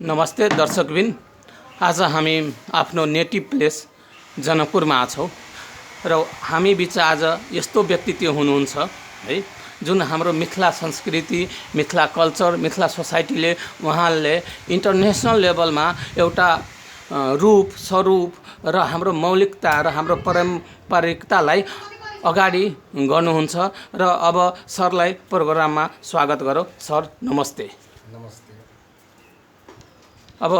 नमस्ते दर्शकबिन। आज हामी आफ्नो नेटिभ प्लेस जनकपुरमा छौँ र हामी बिच आज यस्तो व्यक्तित्व हुनुहुन्छ है जुन हाम्रो मिथिला संस्कृति, मिथिला कल्चर, मिथिला सोसाइटीले उहाँले इन्टरनेसनल लेभलमा एउटा रूप स्वरूप र हाम्रो मौलिकता र हाम्रो पारम्परिकतालाई अगाडि गर्नुहुन्छ र अब सरलाई प्रोग्राममा स्वागत गरौँ। सर नमस्ते। नमस्ते। अब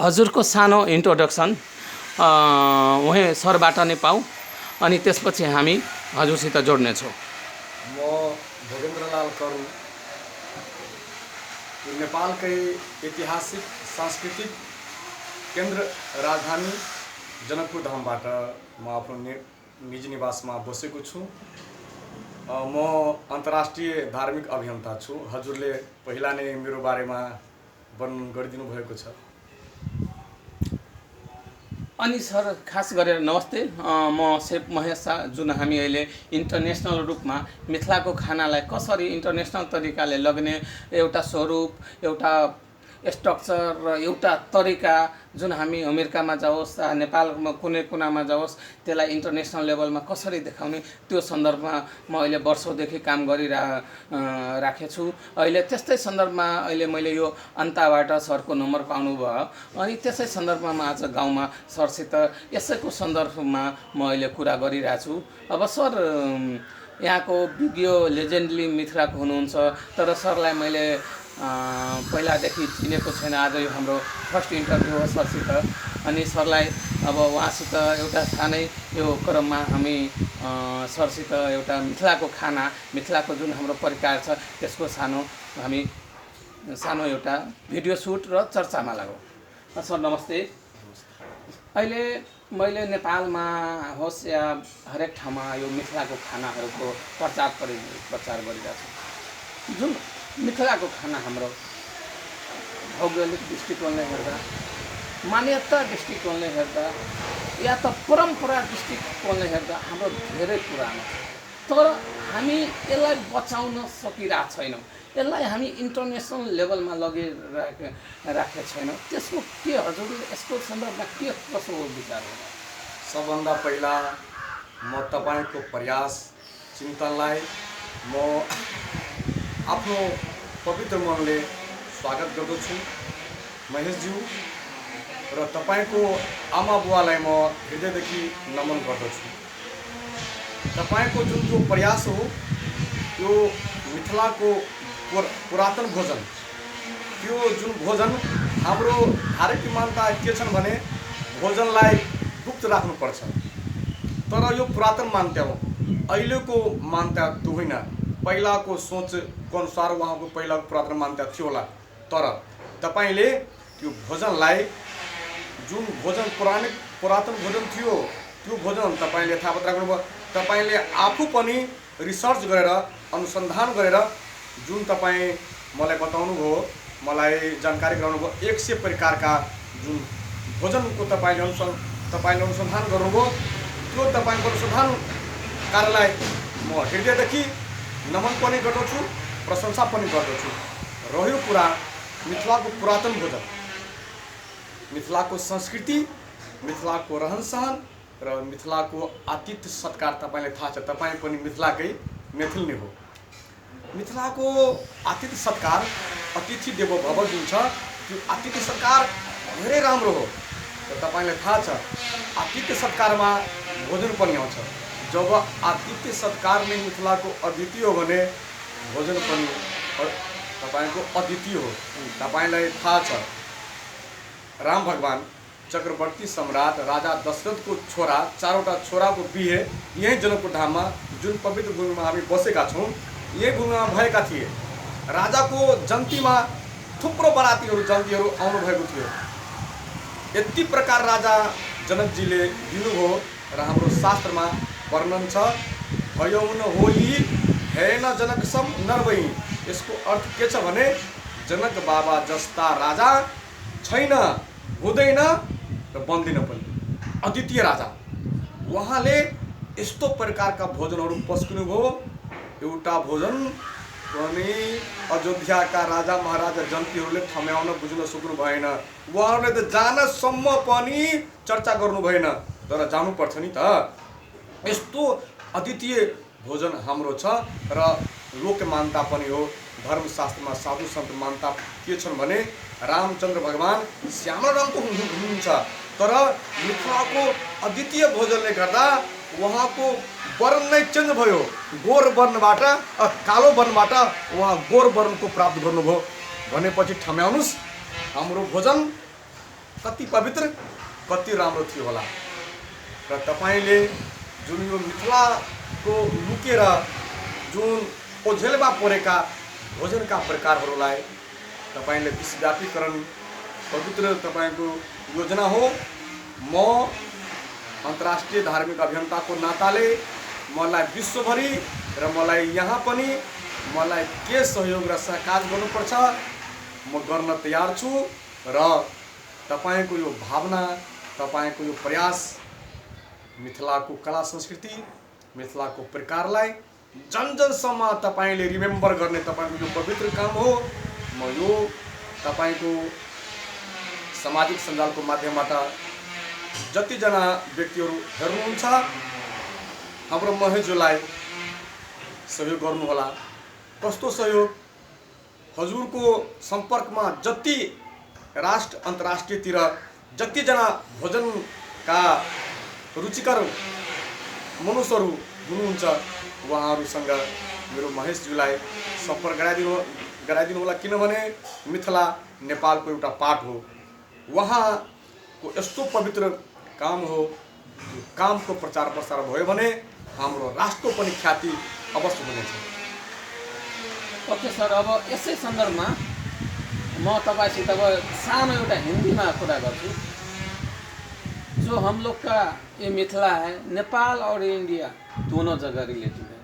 हजुरको सानो इन्ट्रोडक्सन उहाँ सरबाट नै पाऊँ अनि त्यसपछि हामी हजुरसित जोड्नेछौँ। म भोगेन्द्रलाल करू नेपालकै ऐतिहासिक सांस्कृतिक केन्द्र राजधानी जनकपुर धामबाट म आफ्नो निजी निवासमा बसेको छु। म अन्तर्राष्ट्रिय धार्मिक अभियन्ता छु। हजुरले पहिला नै मेरो बारेमा वर्णन गरिदिनु भएको छ। अनि सर खास गरेर नमस्ते, म सेफ महेश शाह, जुन हामी अहिले इन्टरनेसनल रूपमा मिथिलाको खानालाई कसरी इन्टरनेसनल तरिकाले लग्ने एउटा स्वरूप, एउटा स्ट्रक्चर र एउटा तरिका जुन हामी अमेरिकामा जाओस्, नेपालमा कुनै कुनामा जाओस्, त्यसलाई इन्टरनेसनल लेभलमा कसरी देखाउने त्यो सन्दर्भमा म अहिले वर्षौँदेखि काम गरिराखेको छु। अहिले त्यस्तै सन्दर्भमा अहिले मैले यो अन्ताबाट सरको नम्बर पाउनुभयो अनि त्यसै सन्दर्भमा म आज गाउँमा सरसित यसैको सन्दर्भमा म अहिले कुरा गरिरहेको छु। अब सर यहाँको विज्ञ लेजेन्डली मिथिलाको हुनुहुन्छ, तर सरलाई मैले पहिलादेखि चिनेको छैन। आज यो हाम्रो फर्स्ट इन्टरभ्यू हो सरसित अनि सरलाई अब उहाँसित एउटा सानै यो क्रममा हामी सरसित एउटा मिथिलाको खाना, मिथिलाको जुन हाम्रो परिकार छ त्यसको हामी सानो एउटा भिडियो सुट र चर्चामा लागौँ। सर नमस्ते। अहिले मैले नेपालमा होस् या हरेक ठाउँमा यो मिथिलाको खानाहरूको प्रचार गरिरहेको छु। जुन मिथिलाको खाना हाम्रो भौगोलिक दृष्टिकोणले हेर्दा, मान्यता दृष्टिकोणले हेर्दा या त परम्परा दृष्टिकोणले हेर्दा हाम्रो धेरै पुरानो, तर हामी यसलाई बचाउन सकिरहेको छैनौँ। यसलाई हामी इन्टरनेसनल लेभलमा लगिराखेका छैनौँ। त्यसको के हजुरले यसको सन्दर्भमा के कसो विचार हो? सबभन्दा पहिला म तपाईँको प्रयास चिन्तनलाई म आफ्नो पवित्र मनले स्वागत गर्दछु महेशज्यू, र तपाईँको आमा बुवालाई म हृदयदेखि नमन गर्दछु। तपाईँको जुन प्रयास हो यो मिथिलाको पुरातन भोजन, त्यो जुन भोजन हाम्रो धार्मिक मान्यता के छन् भने भोजनलाई गुप्त राख्नुपर्छ, तर यो पुरातन मान्यता हो। अहिलेको मान्यता त्यो होइन। पहिलाको सोचको अनुसार उहाँको पहिलाको पुरातन मान्यता थियो होला, तर तपाईँले त्यो भोजनलाई जुन भोजन पुरातन भोजन थियो त्यो भोजन तपाईँले यथावत राख्नुभयो। तपाईँले आफू पनि रिसर्च गरेर अनुसन्धान गरेर जुन तपाईँ मलाई बताउनुभयो, मलाई जानकारी गराउनुभयो, 100 प्रकारका जुन भोजनको तपाईँले अनुसन्धान गर्नुभयो, त्यो तपाईँको अनुसन्धान कार्यलाई म हृदयदेखि नमन पनि गर्दछु, प्रशंसा पनि गर्दछु। रह्यो कुरा मिथिलाको पुरातन भोजन, मिथिलाको संस्कृति, मिथिलाको रहनसहन र मिथिलाको आतिथ्य सत्कार तपाईँलाई थाहा छ। तपाईँ पनि मिथिलाकै मैथिल नै हो। मिथिलाको आतिथ्य सत्कार, अतिथि देवो भव जुन छ, त्यो आतिथ्य सत्कार धेरै राम्रो हो। र तपाईँलाई थाहा छ आतिथ्य सत्कारमा भोजन पनि आउँछ। जब आतिथ्य सत्कार नै मिथिलाको अद्वितीय हो भने भोजन पनि तपाईँको अद्वितीय हो। तपाईँलाई थाहा छ राम भगवान चक्रवर्ती सम्राट राजा दशरथको छोरा, 4वटा छोराको बिहे यहीँ जनकपुर धाममा जुन पवित्र भूमिमा हामी बसेका छौँ, यही भूमिमा भएका थिए। राजाको जन्तीमा थुप्रो जन्तीहरू आउनुभएको थियो। यति प्रकार राजा जनकजीले दिनुभयो र हाम्रो शास्त्रमा वर्णन छ, भयो न होली हेन जनक सम नरवही। यसको अर्थ के छ भने जनक बाबा जस्ता राजा छैन, हुँदैन र बन्दैन पनि। अद्वितीय राजा उहाँले यस्तो प्रकारका भोजनहरू पस्किनुभयो। एउटा भोजन पनि अयोध्याका राजा महाराजा जन्तीहरूले ठम्याउन बुझ्न सक्नु भएन। उहाँहरूले त जानसम्म पनि चर्चा गर्नु भएन, तर जानुपर्छ नि त। यस्तो अद्वितीय भोजन हाम्रो छ र लोक मान्यता पनि हो। धर्मशास्त्रमा साधु सन्त मान्यता के छन् भने रामचन्द्र भगवान श्यामल रङको हुनुहुन्छ, तर मिथिलाको अद्वितीय भोजनले गर्दा उहाँको वर्ण नै चेन्ज भयो। गोर वर्णबाट कालो वर्णबाट उहाँ गोर वर्णको प्राप्त गर्नुभयो भनेपछि ठम्याउनुहोस्, हाम्रो भोजन कति पवित्र कति राम्रो थियो होला। र तपाईँले जुन यो मिथिलाको लुकेर जुन ओझेलमा परेका भोजनका प्रकारहरूलाई तपाईँले विश्वव्यापीकरण पवित्र तपाईँको योजना हो। म अन्तर्राष्ट्रिय धार्मिक अभियन्ताको नाताले मलाई विश्वभरि र मलाई यहाँ पनि मलाई के सहयोग र सहकार्य गर्नुपर्छ म गर्न तयार छु। र तपाईँको यो भावना, तपाईँको यो प्रयास मिथिलाको कला संस्कृति, मिथिलाको प्रकारलाई जन जनसम्म तपाईँले रिमेम्बर गर्ने तपाईँको यो पवित्र काम हो। म यो तपाईँको सामाजिक सञ्जालको माध्यमबाट जतिजना व्यक्तिहरू हेर्नुहुन्छ हाम्रो महेशज्यूलाई सहयोग गर्नुहोला। कस्तो सहयोग? हजुरको सम्पर्कमा जति राष्ट्र अन्तर्राष्ट्रियतिर जतिजना भोजनका रुचिकर मनुष्यहरू हुनुहुन्छ उहाँहरूसँग मेरो महेशज्यूलाई सम्पर्क गराइदिनु होला। किनभने मिथिला नेपालको एउटा पाठ हो। उहाँको यस्तो पवित्र काम हो। कामको प्रचार प्रसार भयो भने हाम्रो राष्ट्रको पनि ख्याति अवश्य हुनेछ। ओके सर, अब यसै सन्दर्भमा म तपाईसित अब सानो एउटा हिन्दीमा कुरा गर्छु। जो हम लोग का ये मिथिला है, नेपाल और इंडिया दोनों जगह रिलेटिव है।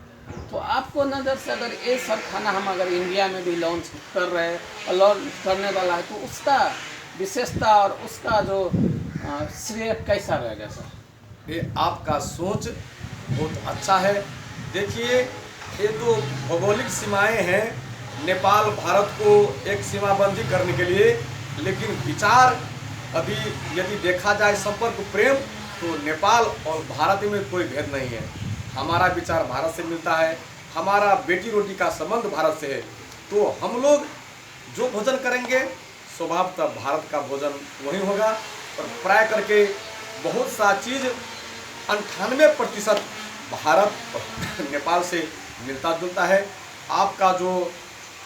तो आपको नज़र से अगर ये सब खाना हम अगर इंडिया में भी लॉन्च कर रहे हैं और लॉन्च करने वाला है तो उसका विशेषता और उसका जो श्रेय कैसा रहेगा सर? ये आपका सोच बहुत अच्छा है। देखिए, ये तो भौगोलिक सीमाएं हैं नेपाल भारत को एक सीमाबंदी करने के लिए, लेकिन विचार अभी यदि देखा जाए संपर्क प्रेम तो नेपाल और भारत में कोई भेद नहीं है। हमारा विचार भारत से मिलता है, हमारा बेटी रोटी का संबंध भारत से है। तो हम लोग जो भोजन करेंगे स्वभावतः भारत का भोजन वही होगा। और प्राय करके बहुत सा चीज़ 98% भारत और नेपाल से मिलता जुलता है। आपका जो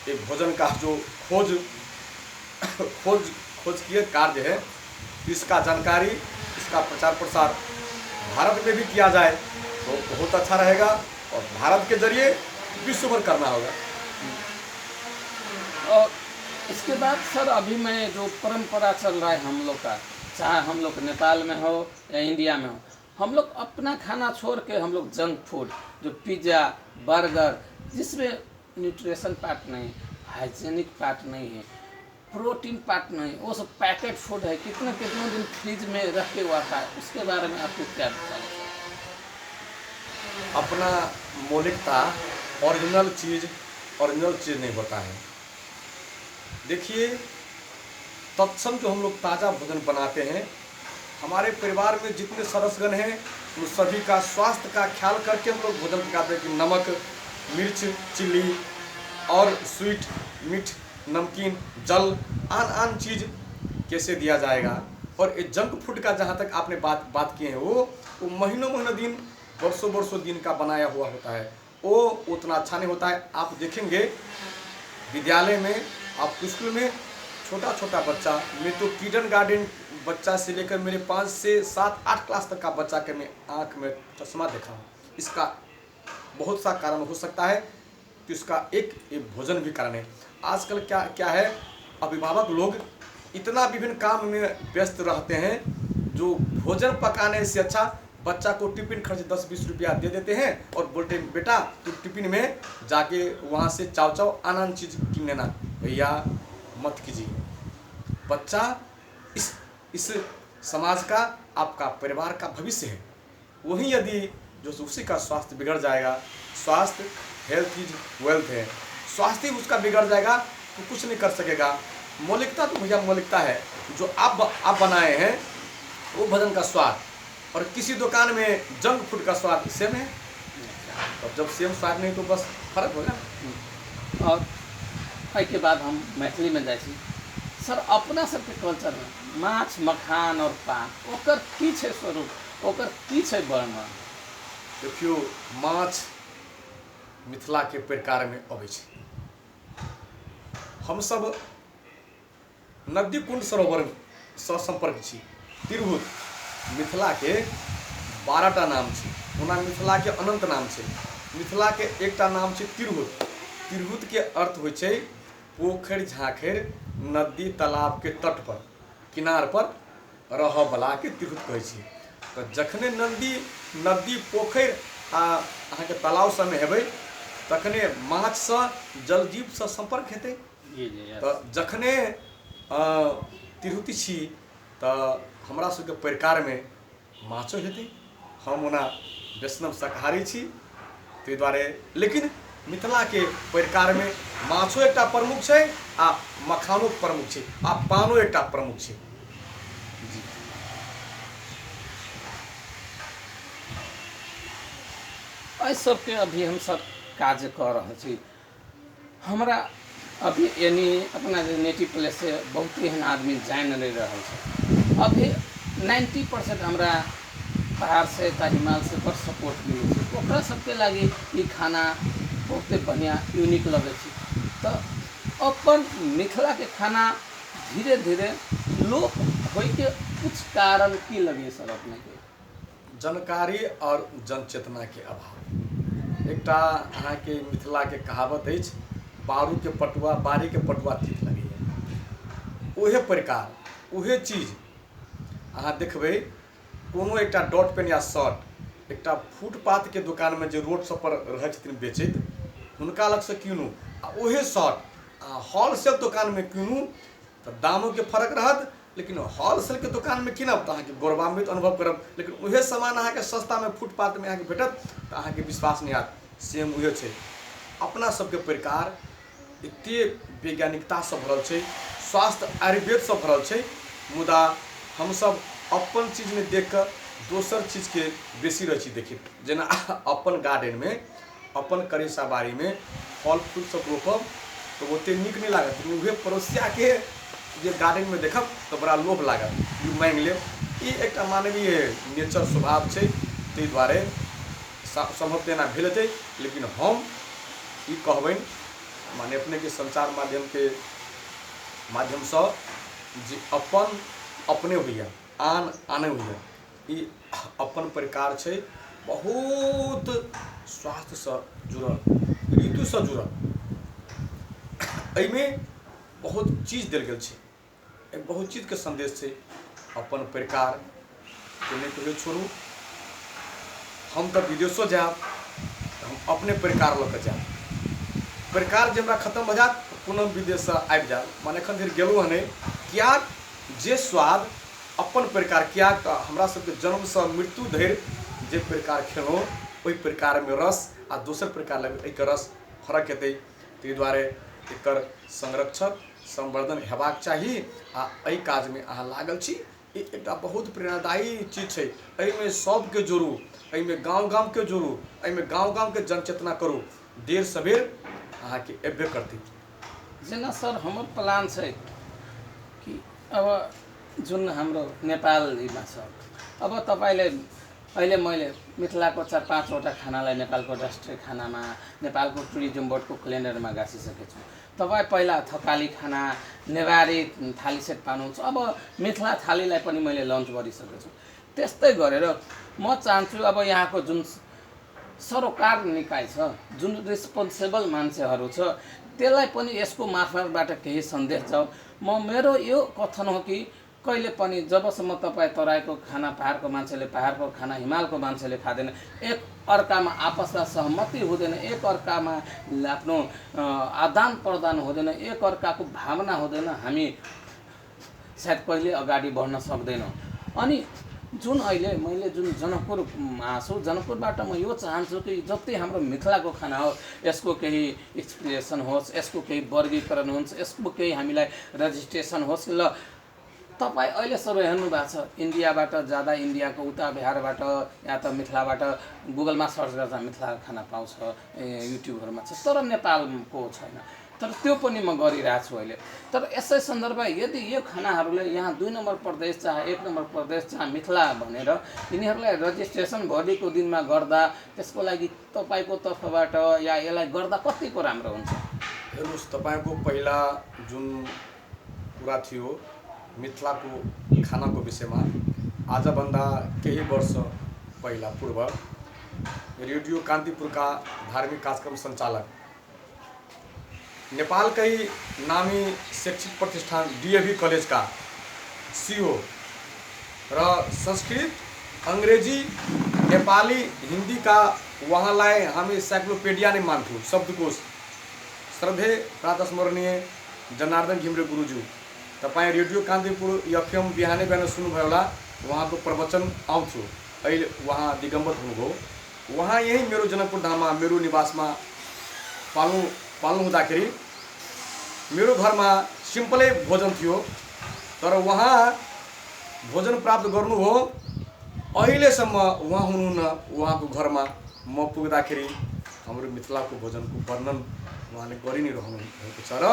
एक भोजन का जो खोज किए कार्य है, इसका जानकारी, इसका प्रचार प्रसार भारत में भी किया जाए तो बहुत अच्छा रहेगा और भारत के जरिए विश्व भर करना होगा। और इसके बाद सर अभी में जो परंपरा चल रहा है हम लोग का, चाहे हम लोग नेपाल में हो या इंडिया में हो, हम लोग अपना खाना छोड़ के हम लोग जंक फूड जो पिज़्ज़ा बर्गर जिसमें न्यूट्रिशन पार्ट नहीं, हाइजीनिक पार्ट नहीं है, प्रोटीन पार्ट नहीं, वो सब पैकेट फूड है, कितने दिन फ्रिज में रख के हुआ था, उसके बारे में आपको क्या विचार है? अपना मौलिकता ओरिजिनल चीज़ नहीं होता है। देखिए, तत्सम जो हम लोग ताज़ा भोजन बनाते हैं, हमारे परिवार में जितने सदस्यगण हैं उन सभी का स्वास्थ्य का ख्याल करके हम लोग भोजन पकाते हैं कि नमक, मिर्च, चिल्ली और स्वीट, मीठ, नमकीन, जल, आन चीज़ कैसे दिया जाएगा। और ये जंक फूड का जहाँ तक आपने बात किए हैं वो महीनों दिन वर्षों दिन का बनाया हुआ होता है, वो उतना अच्छा नहीं होता है। आप देखेंगे विद्यालय में, आप स्कूल में छोटा बच्चा, मैं तो किडन गार्डन बच्चा से लेकर मेरे 5 से 7, 8 क्लास तक का बच्चा के मैं आँख में चश्मा देखा हूँ। इसका बहुत सा कारण हो सकता है कि इसका एक भोजन भी कारण है। आजकल क्या है, अभिभावक लोग इतना विभिन्न काम में व्यस्त रहते हैं, जो भोजन पकाने से अच्छा बच्चा को टिफिन खर्च 10-20 रुपया दे देते हैं और बोलते हैं बेटा तू टिफिन में जाके वहाँ से चाव आनंद चीज़ किन लेना। भैया मत कीजिए। बच्चा इस समाज का, आपका परिवार का भविष्य है। वहीं यदि जो उसी का स्वास्थ्य बिगड़ जाएगा, स्वास्थ्य हेल्थ इज वेल्थ है। स्वास्थ्य उसका बिगड़ जाएगा तो कुछ नहीं कर सकेगा। मौलिकता तो भैया मौलिकता है, जो आप बनाए हैं वो भोजन का स्वाद और किसी दुकान में जंक फूड का स्वाद सेम है। तो जब सेम स्वाद नहीं तो बस फर्क होगा। और के बाद हम मैथिली में जाइ छी सर, अपना सबके कल्चर में माछ मखान और पान ओकर की छै स्वरूप, ओकर की छै वर्णन? देखियो माछ मिथिला के प्रकार में अबै छै। हम सब नदी कुंड सरोवर से संपर्क छी। तिरहुत मिथिला के 12टा नाम छै, ओना मिथिला के अनंत नाम छै। मिथिला के एकटा नाम छै तिरहुत। तिरहुत के अर्थ होइ छै पोखरि झाँखरि नदी तालाब के तट पर किनार पर रह बला के तिरहुत कहै छी। तो जखने नदी पोखरि आ अहाँ के तालाब सब में हेबै तखने माछ से जल जीव से संपर्क हेतै। तो जखने तिरहुती छी तो हमरा सबके परिकार में माछो हेतै। हम ओना वैष्णव शाकाहारी छी, ताहि दुआरे लेकिन मिथिला के परिकार में माछो एकटा प्रमुख छै आ मखानो प्रमुख छै आ पानो एकटा प्रमुख छै। एहि सबके अभी हम सब काज कर रहे छी। हमरा अभी यानी अपना जे नेटिव प्लेस से बहुत एहन आदमी जान नहीं रहा है। अभी 90% हमरा पहाड़ से हिमालय से बड़ सपोर्ट मिले छै। ओकरा सबके लागी ई खाना बहुते बढ़िया यूनिक लगे छै। तो अपन मिथिला के खाना धीरे धीरे लोप होय के कुछ कारण की लगे सर अपने के? जानकारी और जनचेतना के अभाव। एकटा अहाँ के मिथिला के कहावत अछि, बारू के पटुआ बारी के पटुआ तीत लगैए। उहे प्रकार उहे चीज अहाँ देखबै कोनो एकटा डॉट पेन या शर्ट एकटा फुटपाथ के दुकान में जे रोड सब पर रहै छथिन बेचैत, हुनका लग से कीनू आ उहे शर्ट होलसेल दुकान में कीनू तो दामों के फर्क रहत। लेकिन होलसेल के दुकान में कीनब तो अहाँके गौरवान्वित अनुभव करब। लेकिन उहे सामान अहाँके सस्ता में फुटपाथ में अहाँके भेटत तो अहाँके विश्वास नहीं आत। सेम उहे छै। अपना सबके प्रकार एते वैज्ञानिकता से भरल छै, स्वास्थ्य आयुर्वेद से भरल छै, मुदा हम सब अपन चीज में देख कर दोसर चीज के बेसी रुचि देखी। जेना अपन गार्डन में अपन करेसा बाड़ी में फल फूल सब रोपब तो ओते नीक नहीं लागत, लेकिन उहे पड़ोसिया के जे गार्डन में देखब तो बड़ा लोभ लागत, यू मांग लेब। ई एकटा मानवीय नेचर स्वभाव छै, ताहि दुआरे संभव तेना भेल हेतै। लेकिन हम ई कहबनि माने अपने के संचार माध्यम से जे अपन अपने होइए आन आने होइए, ई अपन प्रकार छै। बहुत स्वास्थ्य से जुड़ल ऋतु से जुड़ल एहिमे बहुत चीज देल गेल छै, बहुत चीज के संदेश छै। अपन प्रकार के नहीं कहियो छोड़ू। हम तो विदेशो जायब हम अपने प्रकार लऽ कऽ जायब। प्रकार जे हमरा खत्म भऽ जायत कोनो विदेश से आबि जायब। माने एखन धरि गेलहुँ हँ नहि, कियाक जे स्वाद अपन प्रकार, कियाक हमरा सबके जन्म से मृत्यु धरि जे प्रकार खेलहुँ ओहि प्रकार में रस आ दोसर प्रकार लगे एहिके रस फर्क हेतै। ताहि दुआरे एकर संरक्षण संवर्धन हेबाक चाही आ एहि काज में अहाँ लागल छी। ई एकटा बहुत प्रेरणादायी चीज छै। एहिमे सबके जोड़ू, एहिमे गाँव के जोड़ू, एहिमे गाँव के जनचेतना करू, देर सबेर अहाँके एबे करतै। जेना सर हमर प्लान छै कि अब जुन हाम्रो नेपालीमा छ, अब तपाईँले अहिले मैले मिथिलाको 4-5वटा खानालाई नेपालको राष्ट्रिय खानामा नेपालको टुरिज्म बोर्डको क्यालेन्डरमा गाँसिसकेको छु। तपाईँ पहिला थकाली खाना नेवारी थाली सेट पाउनुहुन्छ, अब मिथिला थालीलाई पनि मैले लन्च गरिसकेको छु। त्यस्तै गरेर म चाहन्छु अब यहाँको जुन सरोकार निकाय छ, जुन रिस्पोन्सिबल मान्छेहरू छ, त्यसलाई पनि यसको मार्फतबाट केही सन्देश जाओ। मेरो यो कथन हो कि कहिले पनि जबसम्म तपाईँ तराईको खाना पहाडको मान्छेले पहाडको खाना हिमालको मान्छेले खाँदैन, एक अर्कामा आपसमा सहमति हुँदैन, एक अर्कामा आफ्नो आदान प्रदान हुँदैन, एक अर्काको भावना हुँदैन, हामी सायद कहिले अगाडि बढ्न सक्दैनौँ। अनि जुन अहिले मैले जुन जनकपुरमा छु, जनकपुरबाट म यो चाहन्छु कि जति हाम्रो मिथिलाको खाना हो यसको केही एक्सप्रेसन होस्, यसको केही वर्गीकरण होस्, यसको केही हामीलाई रजिस्ट्रेसन होस्। ल तपाईँ अहिलेसम्म हेर्नु भएको छ इन्डियाबाट जाँदा इन्डियाको उता बिहारबाट या त मिथिलाबाट गुगलमा सर्च गर्दा मिथिला खाना पाउँछ, युट्युबहरूमा छ, तर नेपालको छैन। तर त्यो पनि म गरिरहेको छु अहिले। तर यसै सन्दर्भमा यदि यो खानाहरूले यहाँ 2 नम्बर प्रदेश चाहे 1 नम्बर प्रदेश चाहे मिथिला भनेर यिनीहरूलाई रजिस्ट्रेसन भोलिको दिनमा गर्दा त्यसको लागि तपाईँको तर्फबाट या यसलाई गर्दा कतिको राम्रो हुन्छ? हेर्नुहोस्, तपाईँको पहिला जुन कुरा थियो मिथिलाको खानाको विषयमा, आजभन्दा केही वर्ष पहिला पूर्व रेडियो कान्तिपुरका धार्मिक कार्यक्रम सञ्चालक, नेपालकै नामी शैक्षिक प्रतिष्ठान डिएभी कलेजका सिओ र संस्कृत, अङ्ग्रेजी, नेपाली, हिन्दीका उहाँलाई हामी साइक्लोपेडिया नै मान्थ्यौँ, शब्दकोश। श्रद्धेय प्रातस्मरणीय जनार्दन घिमिरे गुरुज्यू, तपाईँ रेडियो कान्तिपुर एफएम बिहानै बिहान सुन्नुभयो होला, उहाँको प्रवचन आउँथ्यो। अहिले उहाँ दिगम्बर हुनुभयो। उहाँ यही मेरो जनकपुर धाममा मेरो निवासमा पाल्नु हुँदाखेरि मेरो घरमा सिम्पलै भोजन थियो, तर उहाँ भोजन प्राप्त गर्नु हो अहिलेसम्म उहाँ हुनुहुन्न। उहाँको घरमा म पुग्दाखेरि हाम्रो मिथिलाको भोजनको वर्णन उहाँले गरि नै रहनु भएको छ। र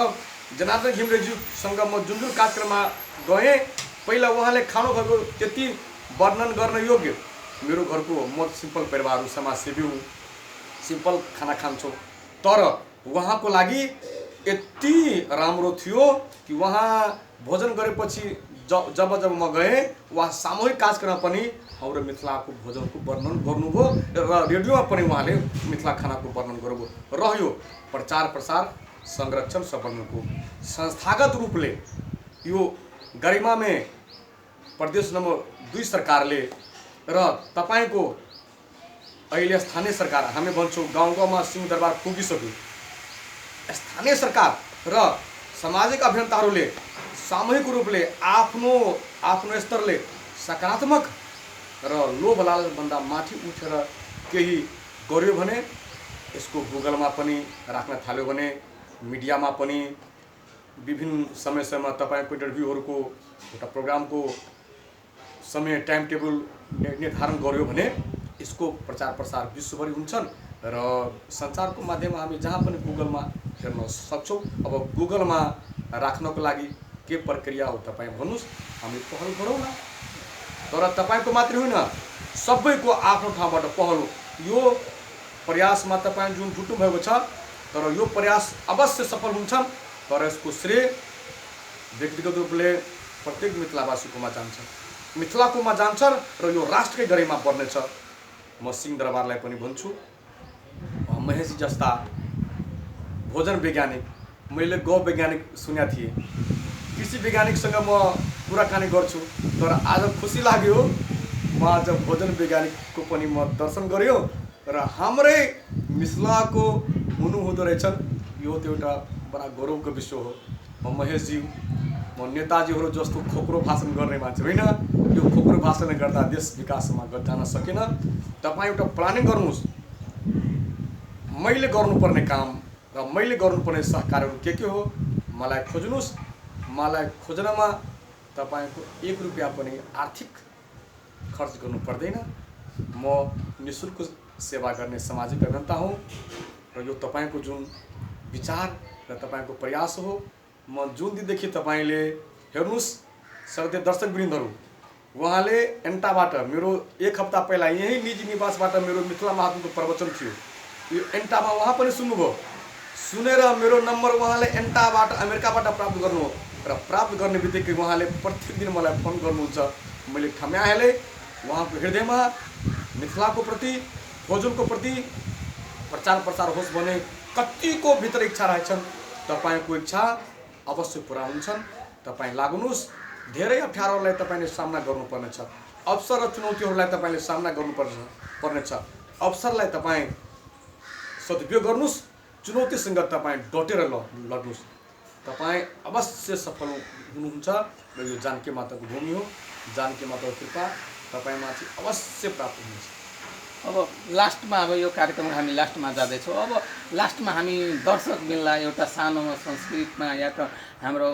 जनार्दन घिमिरेज्यूसँग म जुन जुन कार्यक्रममा गएँ, पहिला उहाँले खानुभएको त्यति वर्णन गर्न योग्य। मेरो घरको म सिम्पल परिवार हो, समाजसेवी हुँ, सिम्पल खाना खान्छु, तर उहाँको लागि यति राम्रो थियो कि उहाँ भोजन गरेपछि जब म गएँ, उहाँ सामूहिक कार्यक्रममा पनि हाम्रो मिथिलाको भोजनको वर्णन गर्नुभयो र रेडियोमा पनि उहाँले मिथिला खानाको वर्णन गर्नुभयो। रह्यो प्रचार प्रसार संरक्षण संवर्धनको संस्थागत रूपले यो गरिमामय प्रदेश नम्बर 2 सरकारले र तपाईँको अहिले स्थानीय सरकार, हामी भन्छौँ गाउँ गाउँमा सिंहदरबार पुगिसक्यो, स्थानीय सरकार र सामाजिक अभियन्ताहरूले सामूहिक रूपले आफ्नो स्तरले सकारात्मक र लोभ लालचभन्दा माथि उठेर केही गर्यो भने यसको गुगलमा पनि राख्न थाल्यो भने, मिडियामा पनि विभिन्न समयमा तपाईँको इन्टरभ्यूहरूको एउटा प्रोग्रामको समय टाइम टेबल निर्धारण गर्यो भने यसको प्रचार प्रसार विश्वभरि हुन्छन् र सञ्चारको माध्यममा हामी जहाँ पनि गुगलमा हेर्न सक्छौँ। अब गुगलमा राख्नको लागि के प्रक्रिया हो तपाईँ भन्नुहोस्, हामी पहल गरौँ न। तर तपाईँको मात्रै होइन, सबैको आफ्नो ठाउँबाट पहल हो। यो प्रयासमा तपाईँ जुन जुट्नु भएको छ, तर यो प्रयास अवश्य सफल हुन्छन्, तर यसको श्रेय व्यक्तिगत रूपले प्रत्येक मिथिलावासीकोमा जान्छ, मिथिलाकोमा जान्छ र यो राष्ट्रकै गरिमा बढ्नेछ। म सिंहदरबारलाई पनि भन्छु, महेशजी जस्ता भोजन वैज्ञानिक, मैले गौ वैज्ञानिक सुनेको थिएँ, कृषि वैज्ञानिकसँग म कुराकानी गर्छु, तर आज खुसी लाग्यो म आज भोजन वैज्ञानिकको पनि म दर्शन गऱ्यो र हाम्रै मिथिलाको हुनुहुँदो रहेछन्। यो त एउटा बडा गौरवको विषय हो। म महेशजी, म नेताजीहरू जस्तो खोक्रो भाषण गर्ने मान्छे होइन। यो खोक्रो भाषण गर्दा देश विकासमा जान सकेन। तपाईँ एउटा प्लानिङ गर्नुहोस्, मैले गर्नुपर्ने काम र मैले गर्नुपर्ने सहकार्यहरू के हो, मलाई खोज्नुहोस्। मलाई खोज्नमा तपाईँको 1 रुपियाँ पनि आर्थिक खर्च गर्नु पर्दैन। म निःशुल्क सेवा गर्ने सामाजिक अभियन्ता हुँ र यो तपाईँको जुन विचार र तपाईँको प्रयास हो, म जुन दिनदेखि तपाईँले हेर्नुहोस् श्रद्धेय दर्शकवृन्दहरू, उहाँले एन्टाबाट मेरो 1 हप्ता पहिला यही निजी निवासबाट मेरो मिथिला महात्माको प्रवचन थियो, यो एन्टामा उहाँ पनि सुन्नुभयो। सुनेर मेरो नम्बर उहाँले एन्टाबाट अमेरिकाबाट प्राप्त गर्नु हो र प्राप्त गर्ने बित्तिकै उहाँले प्रत्येक दिन मलाई फोन गर्नुहुन्छ। मैले ठम्याइहालेँ, उहाँको हृदयमा मिथिलाको प्रति, भोजनको प्रति प्रचार प्रसार होस् भने कतिको भित्र इच्छा रहेछन्। तपाईँको इच्छा अवश्य पुरा हुन्छन्। तपाईँ लाग्नुहोस्। धेरै अप्ठ्यारोहरूलाई तपाईँले सामना गर्नुपर्नेछ, अवसर र चुनौतीहरूलाई तपाईँले सामना गर्नुपर्नेछ। अवसरलाई तपाईँ सदुपयोग गर्नुहोस्, चुनौतीसँग तपाईँ डटेर लड्नुहोस्। तपाईँ अवश्य सफल हुनुहुन्छ र यो जानकी माताको भूमि हो। जानकी माताको कृपा तपाईँमाथि अवश्य प्राप्त हुनेछ। अब लास्टमा अब यो कार्यक्रम हामी लास्टमा जाँदैछौँ। अब लास्टमा हामी दर्शक मिल्ला एउटा सानो संस्कृतमा या त हाम्रो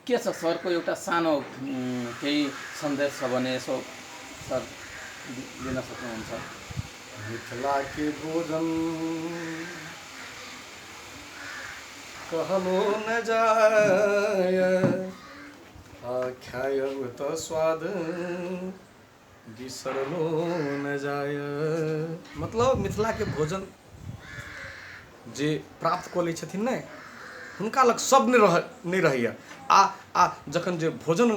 के छ सरको एउटा सानो केही सन्देश छ भने यसो सर दिन सक्नुहुन्छ। मिथिला के भोजन कहलो न जाय, आख्यायब त स्वाद बिसरलो न जाय। मतलब मिथिला के भोजन जे प्राप्त कऽ लै छथिन ने, हुनका लग सब नहि रहैए। आ जखन जे भोजन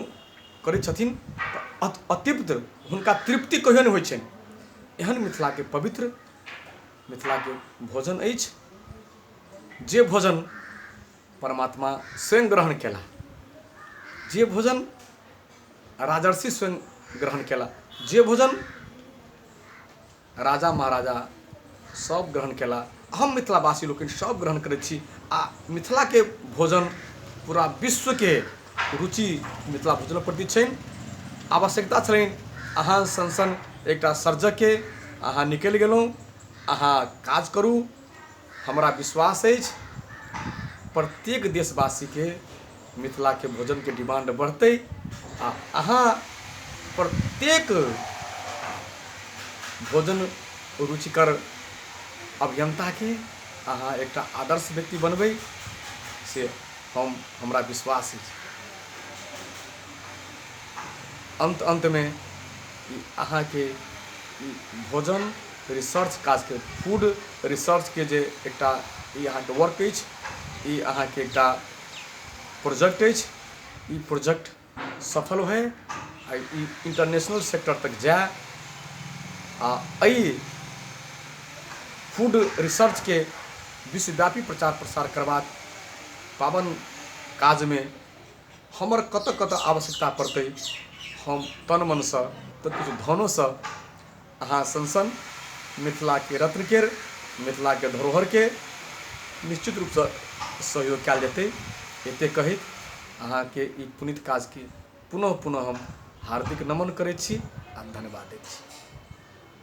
करै छथिन तऽ अतृप्त हुनका तृप्ति कहियो नहि होइ छनि। एहन मिथिला के पवित्र मिथिला के भोजन अछि, जे भोजन परमात्मा स्वयं ग्रहण केला, जे भोजन राजर्षि स्वयं ग्रहण केला, जे भोजन राजा महाराजा सब ग्रहण केला, हम मिथिलावासी लोक सब ग्रहण करैत छी। आ मिथिला के भोजन पूरा विश्व के रुचि मिथिला भोजन प्रति छनि। आवश्यकता छलनि अहाँ सन एकटा सर्जक के अहाँ निकलि गेलहुँ, अहाँ काज करू। हमरा विश्वास अछि प्रत्येक देशवासी के मिथिला के भोजन के डिमांड बढ़तै। आ अहाँ प्रत्येक भोजन रुचिकर अभियंता के अहाँ एकटा आदर्श व्यक्ति बनबै, से हमरा विश्वास अछि। अंत में अहाँ के भोजन रिसर्च काज के फूड रिसर्च के जे एकटा ई अहाँ के वर्क अछि, ई अहाँ के एकटा प्रोजेक्ट अछि। ई प्रोजेक्ट सफल होय आ ई इंटरनेशनल सेक्टर तक जाए। आ एहि फूड रिसर्च के विश्वव्यापी प्रचार प्रसार करबाक पावन काज में हमर कतऽ आवश्यकता पड़तै, हम तन मन से तऽ किछु धनो से अहाँ सन मिथिला के रत्न के मिथिला के धरोहर के निश्चित रूप से सहयोग कयल जेतै। एते कहैत अहाँ के ई पुनीत काज के पुनः हम हार्दिक नमन करैत छी आ धन्यवाद दैत छी।